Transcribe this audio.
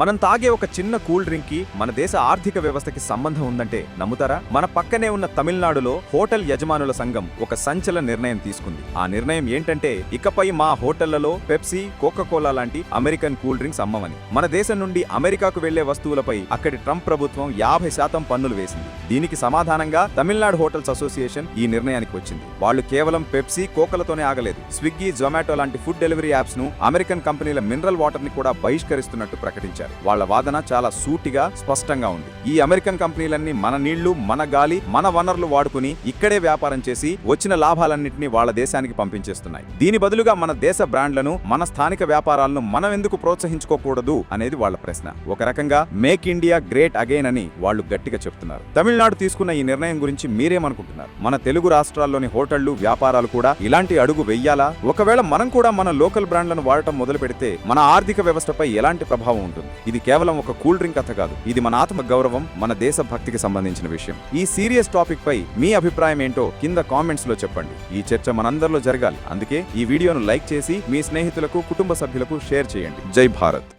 మనం తాగే ఒక చిన్న కూల్ డ్రింక్ కి మన దేశ ఆర్థిక వ్యవస్థకి సంబంధం ఉందంటే నమ్ముతారా? మన పక్కనే ఉన్న తమిళనాడులో హోటల్ యజమానుల సంఘం ఒక సంచలన నిర్ణయం తీసుకుంది. ఆ నిర్ణయం ఏంటంటే ఇకపై మా హోటళ్లలో పెప్సీ, కోకాకోలా లాంటి అమెరికన్ కూల్ డ్రింక్స్ అమ్మమని. మన దేశం నుండి అమెరికాకు వెళ్లే వస్తువులపై అక్కడి ట్రంప్ ప్రభుత్వం 50% పన్నులు వేసింది. దీనికి సమాధానంగా తమిళనాడు హోటల్స్ అసోసియేషన్ ఈ నిర్ణయానికి వచ్చింది. వాళ్ళు కేవలం పెప్సీ, కోకలతోనే ఆగలేదు. స్విగ్గీ, జొమాటో లాంటి ఫుడ్ డెలివరీ యాప్స్ ను, అమెరికన్ కంపెనీల మినరల్ వాటర్ ని కూడా బహిష్కరిస్తున్నట్టు ప్రకటించారు. వాళ్ళ వాదన చాలా సూటిగా, స్పష్టంగా ఉంది. ఈ అమెరికన్ కంపెనీలన్నీ మన నీళ్లు, మన గాలి, మన వనరులు వాడుకుని ఇక్కడే వ్యాపారం చేసి వచ్చిన లాభాలన్నింటినీ వాళ్ళ దేశానికి పంపించేస్తున్నాయి. దీని బదులుగా మన దేశ బ్రాండ్లను, మన స్థానిక వ్యాపారాలను మనం ఎందుకు ప్రోత్సహించుకోకూడదు అనేది వాళ్ళ ప్రశ్న. ఒక రకంగా మేక్ ఇండియా గ్రేట్ అగైన్ అని వాళ్ళు గట్టిగా చెప్తున్నారు. తమిళనాడు తీసుకున్న ఈ నిర్ణయం గురించి మీరేమనుకుంటున్నారు? మన తెలుగు రాష్ట్రాల్లోని హోటళ్లు, వ్యాపారాలు కూడా ఇలాంటి అడుగు వెయ్యాలా? ఒకవేళ మనం కూడా మన లోకల్ బ్రాండ్లను వాడటం మొదలు పెడితే మన ఆర్థిక వ్యవస్థపై ఎలాంటి ప్రభావం ఉంటుంది? ఇది కేవలం ఒక కూల్ డ్రింక్ కథ కాదు. ఇది మన ఆత్మ గౌరవం, మన దేశ భక్తికి సంబంధించిన విషయం. ఈ సీరియస్ టాపిక్ పై మీ అభిప్రాయం ఏంటో కింద కామెంట్స్ లో చెప్పండి. ఈ చర్చ మనందరిలో జరగాలి. అందుకే ఈ వీడియోను లైక్ చేసి మీ స్నేహితులకు, కుటుంబ సభ్యులకు షేర్ చేయండి. జై భారత్.